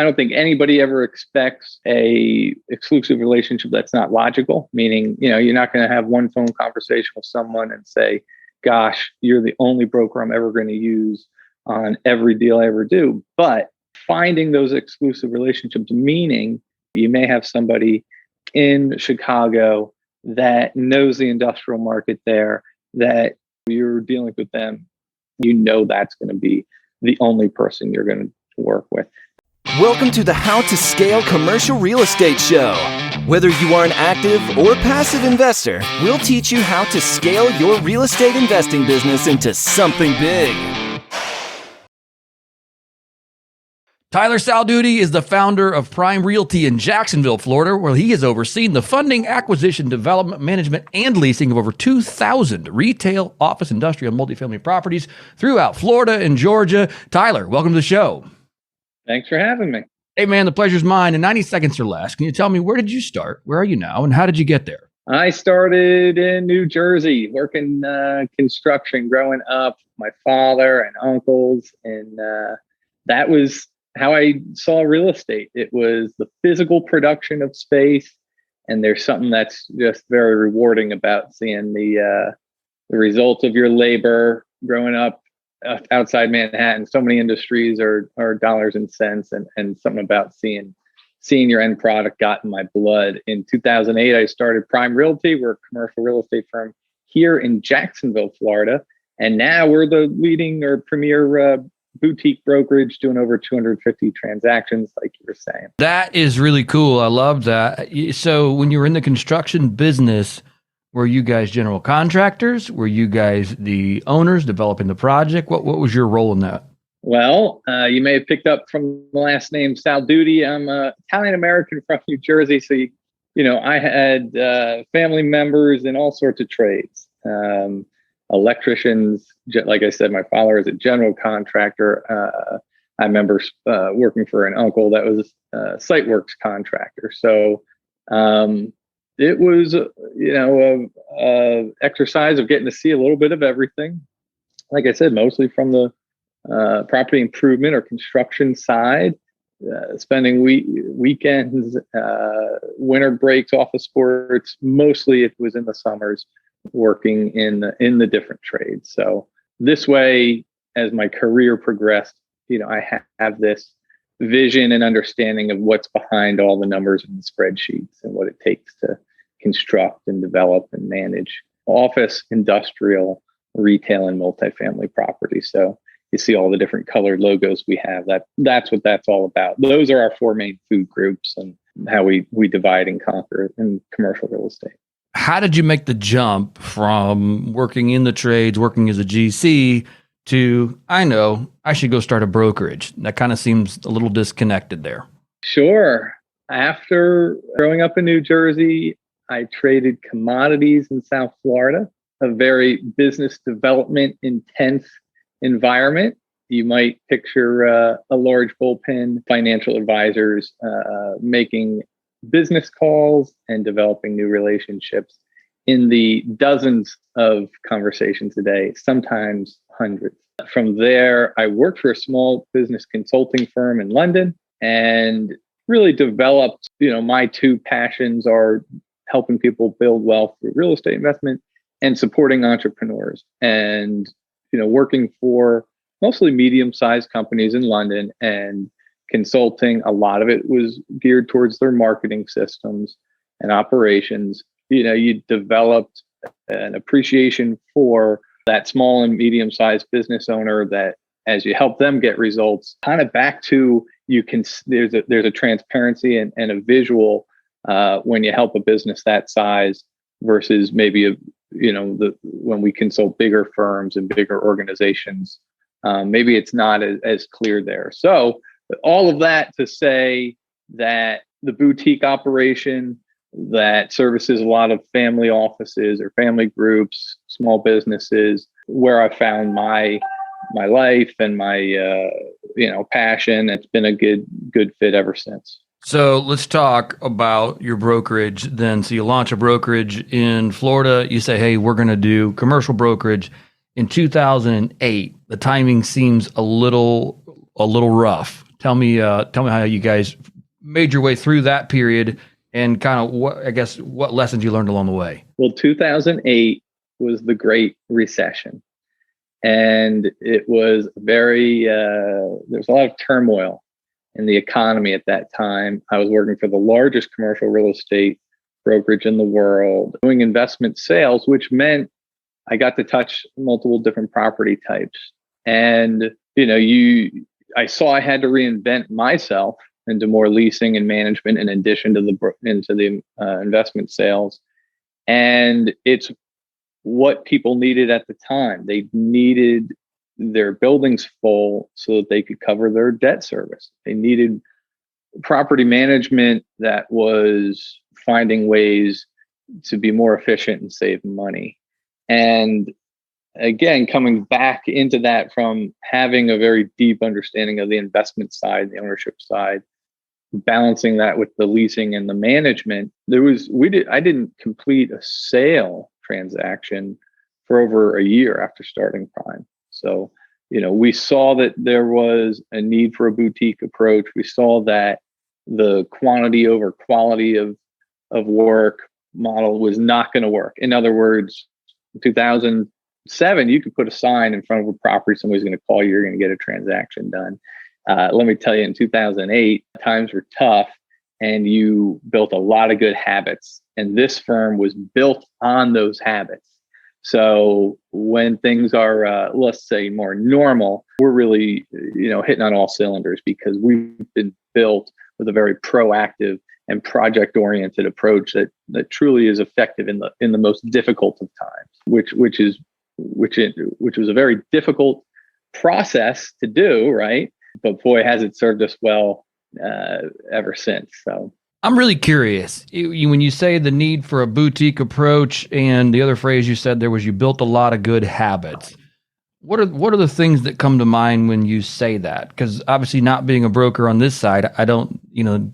I don't think anybody ever expects a exclusive relationship that's not logical, meaning, you're not going to have one phone conversation with someone and say, gosh, you're the only broker I'm ever going to use on every deal I ever do. But finding those exclusive relationships, meaning you may have somebody in Chicago that knows the industrial market there, that you're dealing with them, that's going to be the only person you're going to work with. Welcome to the How to Scale Commercial Real Estate Show. Whether you are an active or passive investor, we'll teach you how to scale your real estate investing business into something big. Tyler Saldutti is the founder of Prime Realty in Jacksonville, Florida, where he has overseen the funding, acquisition, development, management, and leasing of over 2,000 retail, office, industrial, and multifamily properties throughout Florida and Georgia. Tyler, welcome to the show. Thanks for having me. Hey, man, the pleasure's mine. In 90 seconds or less, can you tell me, where did you start? Where are you now? And how did you get there? I started in New Jersey, working construction growing up, my father and uncles. And that was how I saw real estate. It was the physical production of space. And there's something that's just very rewarding about seeing the result of your labor growing up outside Manhattan. So many industries are dollars and cents, and something about seeing your end product got in my blood. In 2008, I started Prime Realty. We're a commercial real estate firm here in Jacksonville, Florida. And now we're the leading or premier boutique brokerage, doing over 250 transactions, like you were saying. That is really cool. I love that. So when you were in the construction business, were you guys general contractors? Were you guys the owners developing the project? What was your role in that? Well, you may have picked up from the last name Saldutti. I'm Italian-American from New Jersey. So, I had family members in all sorts of trades. Electricians, like I said, my father is a general contractor. I remember working for an uncle that was a site works contractor. So it was, a exercise of getting to see a little bit of everything. Like I said, mostly from the property improvement or construction side, spending weekends, winter breaks off of sports. Mostly it was in the summers, working in the different trades. So this way, as my career progressed, I have this vision and understanding of what's behind all the numbers in the spreadsheets and what it takes to construct and develop and manage office, industrial, retail, and multifamily property. So you see all the different colored logos we have. That's what that's all about. Those are our four main food groups and how we divide and conquer in commercial real estate. How did you make the jump from working in the trades, working as a GC, to, I know, I should go start a brokerage? That kind of seems a little disconnected there. Sure. After growing up in New Jersey, I traded commodities in South Florida, a very business development intense environment. You might picture a large bullpen, financial advisors making business calls and developing new relationships in the dozens of conversations a day, sometimes hundreds. From there, I worked for a small business consulting firm in London and really developed, my two passions are helping people build wealth through real estate investment and supporting entrepreneurs, and, working for mostly medium-sized companies in London and consulting. A lot of it was geared towards their marketing systems and operations. You developed an appreciation for that small and medium-sized business owner that, as you help them get results, kind of back to there's a transparency and a visual when you help a business that size versus maybe when we consult bigger firms and bigger organizations, maybe it's not as clear there. So all of that to say that the boutique operation that services a lot of family offices or family groups, small businesses, where I found my life and my passion. It's been a good fit ever since. So let's talk about your brokerage then. So you launch a brokerage in Florida. You say, hey, we're going to do commercial brokerage. In 2008, the timing seems a little rough Tell me how you guys made your way through that period and kind of what lessons you learned along the way. Well, 2008 was the Great Recession. And it was very, there's a lot of turmoil in the economy at that time. I was working for the largest commercial real estate brokerage in the world, doing investment sales, which meant I got to touch multiple different property types. And, I saw I had to reinvent myself into more leasing and management in addition to the investment sales. And it's what people needed at the time. They needed their buildings full so that they could cover their debt service. They needed property management that was finding ways to be more efficient and save money. And again, coming back into that from having a very deep understanding of the investment side, the ownership side, balancing that with the leasing and the management, I didn't complete a sale transaction for over a year after starting Prime. So, we saw that there was a need for a boutique approach. We saw that the quantity over quality of work model was not going to work. In other words, in 2007, you could put a sign in front of a property, somebody's going to call you, you're going to get a transaction done. Let me tell you, in 2008, times were tough and you built a lot of good habits. And this firm was built on those habits. So when things are, let's say, more normal, we're really, hitting on all cylinders because we've been built with a very proactive and project-oriented approach that truly is effective in the most difficult of times, which was a very difficult process to do, right? But boy, has it served us well ever since. So I'm really curious. When you say the need for a boutique approach, and the other phrase you said there was you built a lot of good habits. What are the things that come to mind when you say that? Because obviously, not being a broker on this side, I don't.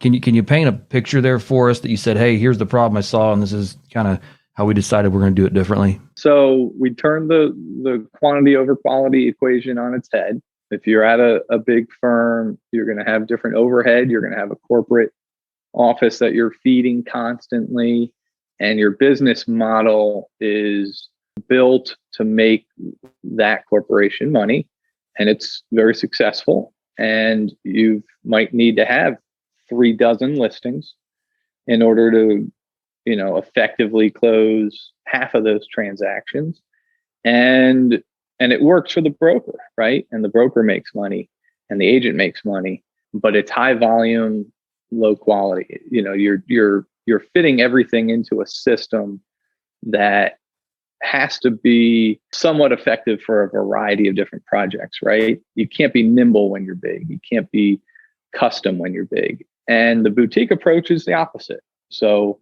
Can you paint a picture there for us that you said, hey, here's the problem I saw, and this is kind of how we decided we're going to do it differently? So we turned the quantity over quality equation on its head. If you're at a big firm, you're going to have different overhead. You're going to have a corporate office that you're feeding constantly, and your business model is built to make that corporation money, and it's very successful. And you might need to have 36 listings in order to, effectively close half of those transactions. And it works for the broker, right? And the broker makes money and the agent makes money, but it's high volume, low quality. You're fitting everything into a system that has to be somewhat effective for a variety of different projects, right? You can't be nimble when you're big. You can't be custom when you're big. And the boutique approach is the opposite. So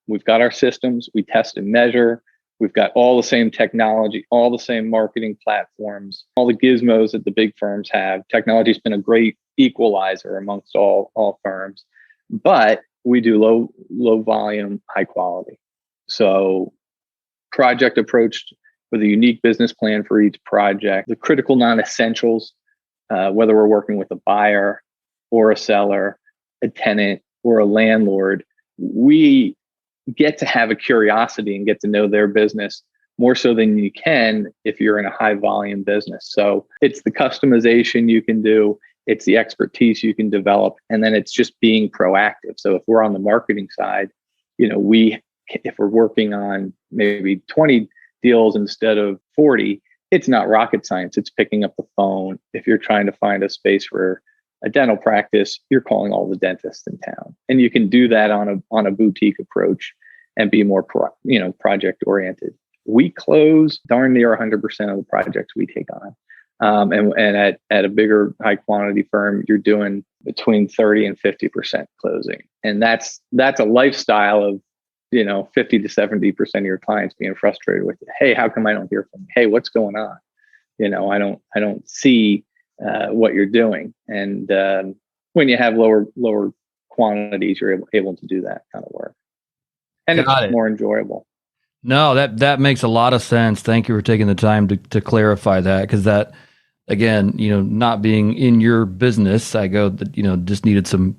we've got our systems, we test and measure. We've got all the same technology, all the same marketing platforms, all the gizmos that the big firms have. Technology's been a great equalizer amongst all firms, but we do low volume, high quality. So project approached with a unique business plan for each project. The critical non-essentials, whether we're working with a buyer or a seller, a tenant or a landlord, we get to have a curiosity and get to know their business more so than you can if you're in a high volume business. So it's the customization you can do, it's the expertise you can develop, and then it's just being proactive. So if we're on the marketing side, if we're working on maybe 20 deals instead of 40, it's not rocket science. It's picking up the phone. If you're trying to find a space for a dental practice, you're calling all the dentists in town, and you can do that on a boutique approach and be more project oriented. We close darn near 100% of the projects we take on, and at a bigger high quantity firm, you're doing between 30 and 50% closing, and that's a lifestyle of 50 to 70% of your clients being frustrated with, hey, how come I don't hear from you? Hey, what's going on? I don't see what you're doing. And when you have lower quantities, you're able to do that kind of work, and it's more enjoyable. No, that makes a lot of sense. Thank you for taking the time to clarify that, because again, not being in your business, I go that, just needed some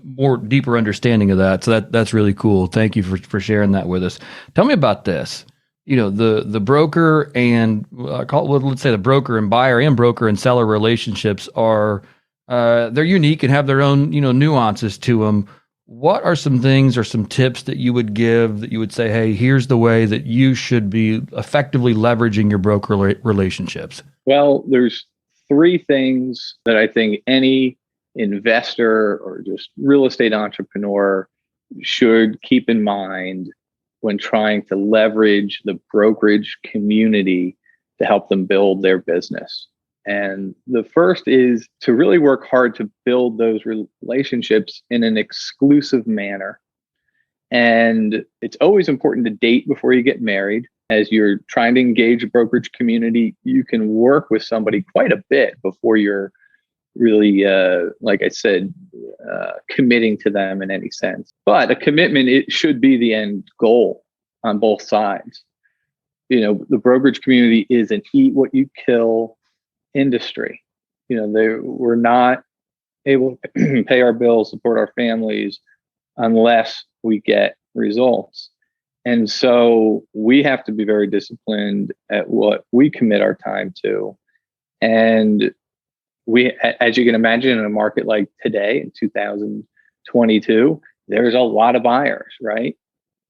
more deeper understanding of that. So that's really cool. Thank you for sharing that with us. Tell me about this. The broker and let's say the broker and buyer and broker and seller relationships are they're unique and have their own nuances to them. What are some things or some tips that you would give that you would say, hey, here's the way that you should be effectively leveraging your broker relationships? Well, there's three things that I think any investor or just real estate entrepreneur should keep in mind when trying to leverage the brokerage community to help them build their business. And the first is to really work hard to build those relationships in an exclusive manner. And it's always important to date before you get married. As you're trying to engage a brokerage community, you can work with somebody quite a bit before you're really, like I said, committing to them in any sense. But a commitment, it should be the end goal on both sides. The brokerage community is an eat what you kill industry. We're not able to pay our bills, support our families unless we get results. And so we have to be very disciplined at what we commit our time to. And we, as you can imagine, in a market like today in 2022, there's a lot of buyers, right?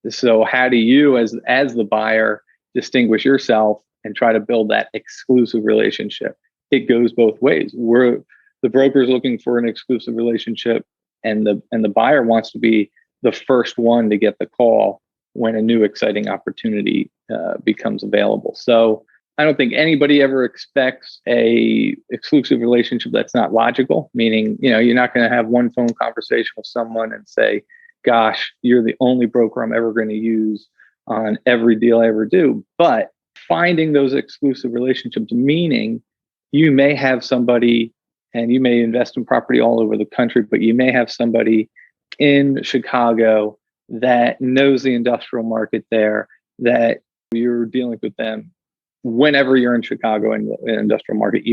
So how do you, as the buyer, distinguish yourself and try to build that exclusive relationship? It goes both ways. The broker's looking for an exclusive relationship, and the buyer wants to be the first one to get the call when a new exciting opportunity becomes available. So I don't think anybody ever expects a exclusive relationship that's not logical, meaning, you're not going to have one phone conversation with someone and say, gosh, you're the only broker I'm ever going to use on every deal I ever do. But finding those exclusive relationships, meaning you may have somebody, and you may invest in property all over the country, but you may have somebody in Chicago that knows the industrial market there, that you're dealing with them whenever you're in Chicago in the industrial market,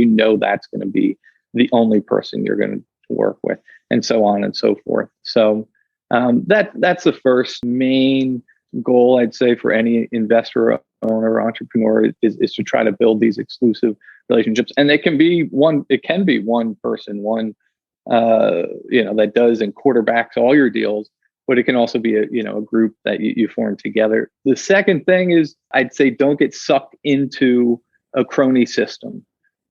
that's going to be the only person you're going to work with, and so on and so forth. So that's the first main goal, I'd say, for any investor, owner, or entrepreneur is to try to build these exclusive relationships. And it can be one person, that does and quarterbacks all your deals, but it can also be a group that you form together. The second thing is, I'd say, don't get sucked into a crony system.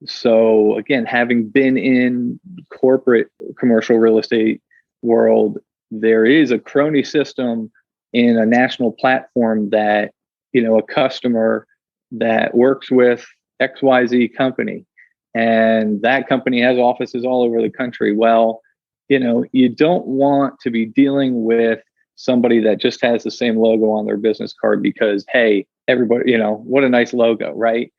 So again, having been in corporate commercial real estate world, there is a crony system in a national platform that, a customer that works with XYZ company, and that company has offices all over the country. Well, you don't want to be dealing with somebody that just has the same logo on their business card because, hey, everybody, what a nice logo, right?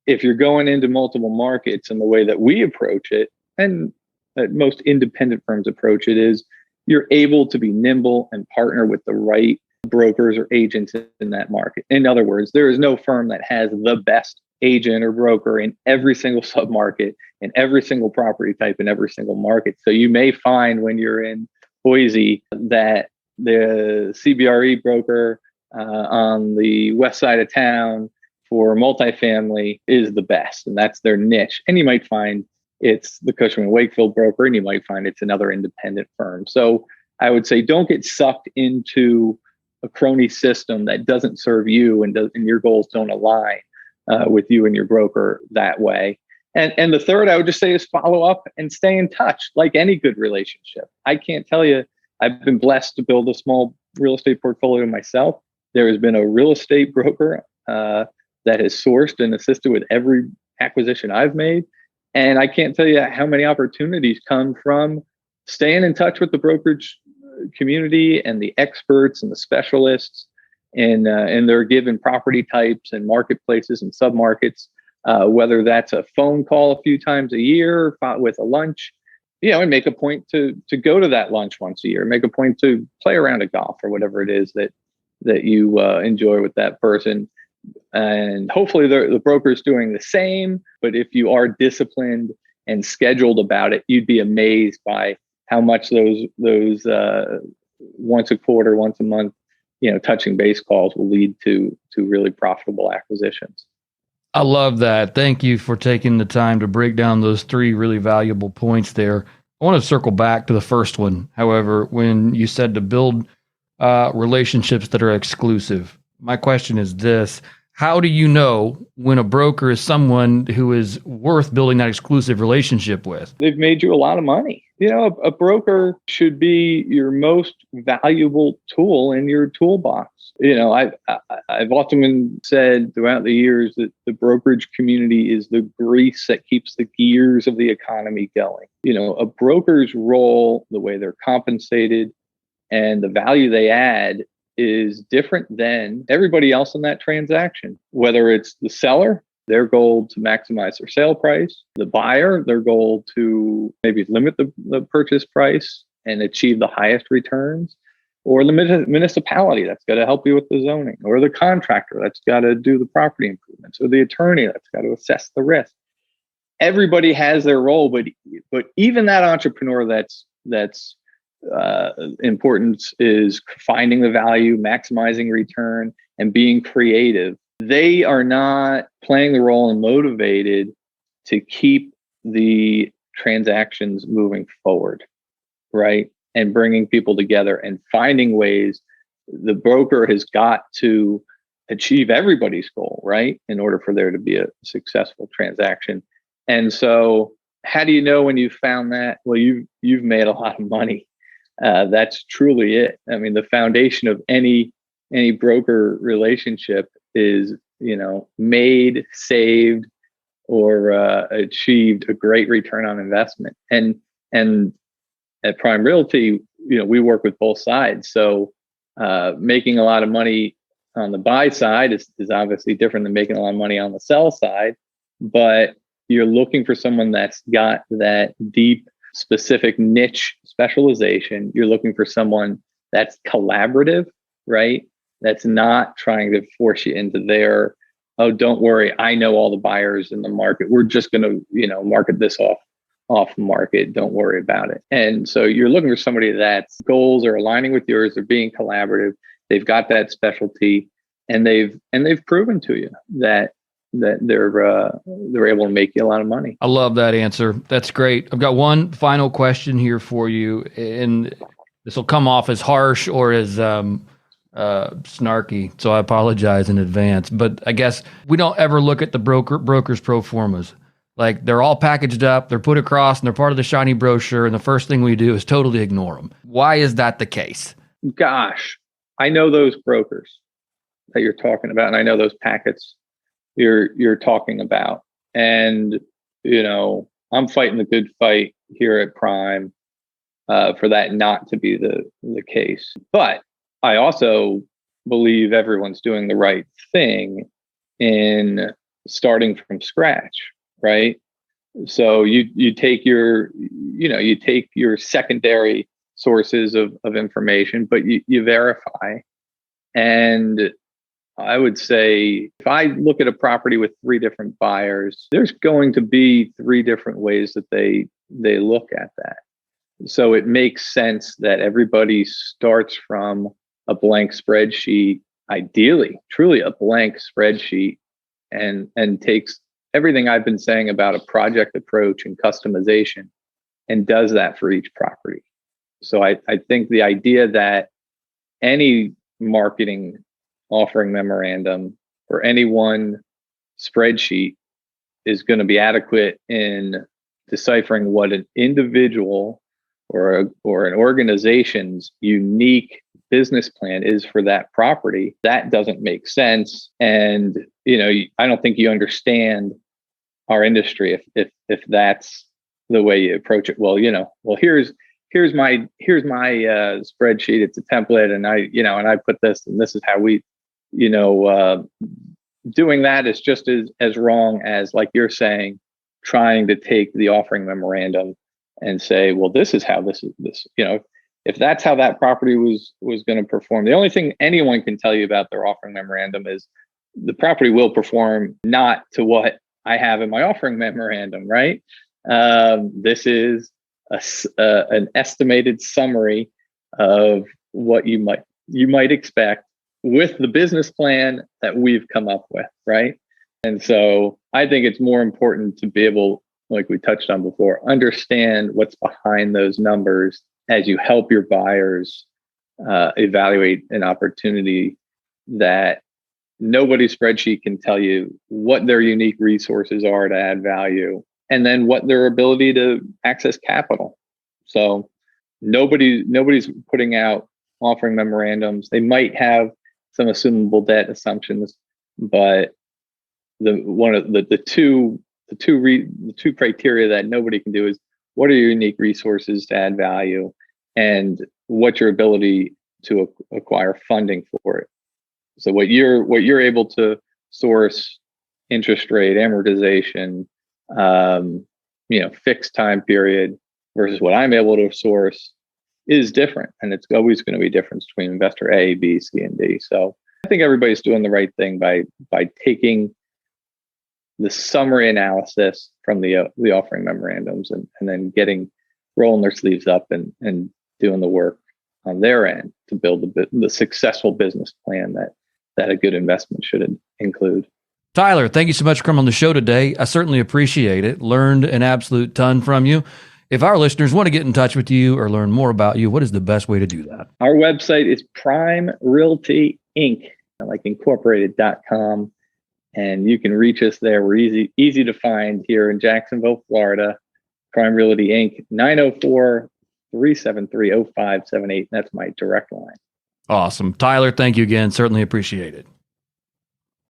If you're going into multiple markets, and the way that we approach it, and that most independent firms approach it, is you're able to be nimble and partner with the right brokers or agents in that market. In other words, there is no firm that has the best agent or broker in every single submarket, in every single property type, in every single market. So you may find when you're in Boise that the CBRE broker on the west side of town for multifamily is the best, and that's their niche. And you might find it's the Cushman & Wakefield broker, and you might find it's another independent firm. So I would say don't get sucked into a crony system that doesn't serve you, and your goals don't align with you and your broker that way. And the third I would just say is follow up and stay in touch, like any good relationship. I can't tell you, I've been blessed to build a small real estate portfolio myself. There has been a real estate broker that has sourced and assisted with every acquisition I've made. And I can't tell you how many opportunities come from staying in touch with the brokerage community and the experts and the specialists in their given property types and marketplaces and submarkets, whether that's a phone call a few times a year with a lunch, and make a point to go to that lunch once a year, make a point to play around at golf or whatever it is that you enjoy with that person. And hopefully the broker's doing the same. But if you are disciplined and scheduled about it, you'd be amazed by how much those once a quarter, once a month, touching base calls will lead to really profitable acquisitions. I love that. Thank you for taking the time to break down those three really valuable points there. I want to circle back to the first one. However, when you said to build relationships that are exclusive, my question is this: how do you know when a broker is someone who is worth building that exclusive relationship with? They've made you a lot of money. A broker should be your most valuable tool in your toolbox. I've often said throughout the years that the brokerage community is the grease that keeps the gears of the economy going. A broker's role, the way they're compensated, and the value they add is different than everybody else in that transaction. Whether it's the seller, their goal to maximize their sale price, the buyer, their goal to maybe limit the purchase price and achieve the highest returns, or the municipality that's got to help you with the zoning, or the contractor that's got to do the property improvements, or the attorney that's got to assess the risk. Everybody has their role, but even that entrepreneur that's importance is finding the value, maximizing return, and being creative. They are not playing the role and motivated to keep the transactions moving forward, right? And bringing people together and finding ways. The broker has got to achieve everybody's goal, right? In order for there to be a successful transaction. And so how do you know when you found that? Well, you've made a lot of money. That's truly it. I mean, the foundation of any broker relationship is, made, saved, or achieved a great return on investment. And at Prime Realty, we work with both sides. So making a lot of money on the buy side is obviously different than making a lot of money on the sell side. But you're looking for someone that's got that deep, specific niche specialization. You're looking for someone that's collaborative, right? That's not trying to force you into their, oh, don't worry, I know all the buyers in the market. We're just going to, market this off market. Don't worry about it. And so you're looking for somebody that's goals are aligning with yours. They're being collaborative. They've got that specialty, and they've proven to you that they're able to make you a lot of money. I love that answer. That's great. I've got one final question here for you, and this will come off as harsh or as snarky, so I apologize in advance. But I guess we don't ever look at the broker's pro formas. Like, they're all packaged up, they're put across, and they're part of the shiny brochure, and the first thing we do is totally ignore them. Why is that the case? Gosh, I know those brokers that you're talking about, and I know those packets you're talking about. And, I'm fighting the good fight here at Prime for that not to be the case. But I also believe everyone's doing the right thing in starting from scratch, right? So you take your secondary sources of information, but you verify. And I would say if I look at a property with 3 different buyers, there's going to be 3 different ways that they look at that. So it makes sense that everybody starts from a blank spreadsheet, ideally, truly a blank spreadsheet, and takes everything I've been saying about a project approach and customization and does that for each property. So I think the idea that any marketing offering memorandum or any one spreadsheet is going to be adequate in deciphering what an individual or an organization's unique business plan is for that property, that doesn't make sense. And I don't think you understand our industry if that's the way you approach it. Well, here's my spreadsheet. It's a template, and I put this, and this is how we, doing that is just as wrong as, like you're saying, trying to take the offering memorandum and say, well, this is how this. If that's how that property was going to perform. The only thing anyone can tell you about their offering memorandum is the property will perform not to what I have in my offering memorandum, right? This is an estimated summary of what you might expect with the business plan that we've come up with, right? And so I think it's more important to be able, like we touched on before, understand what's behind those numbers as you help your buyers evaluate an opportunity that nobody's spreadsheet can tell you what their unique resources are to add value, and then what their ability to access capital. So nobody's putting out offering memorandums. They might have some assumable debt assumptions, but the two criteria that nobody can do is what are your unique resources to add value, and what's your ability to acquire funding for it. So what you're able to source, interest rate, amortization, fixed time period, versus what I'm able to source is different, and it's always going to be a difference between investor A, B, C, and D. So I think everybody's doing the right thing by taking the summary analysis from the offering memorandums and then rolling their sleeves up and doing the work on their end to build the successful business plan that a good investment should include. Tyler, thank you so much for coming on the show today. I certainly appreciate it. Learned an absolute ton from you. If our listeners want to get in touch with you or learn more about you, what is the best way to do that? Our website is Prime Realty Inc., like incorporated.com. And you can reach us there. We're easy to find here in Jacksonville, Florida. Prime Realty Inc., 904-373-0578. That's my direct line. Awesome. Tyler, thank you again. Certainly appreciate it.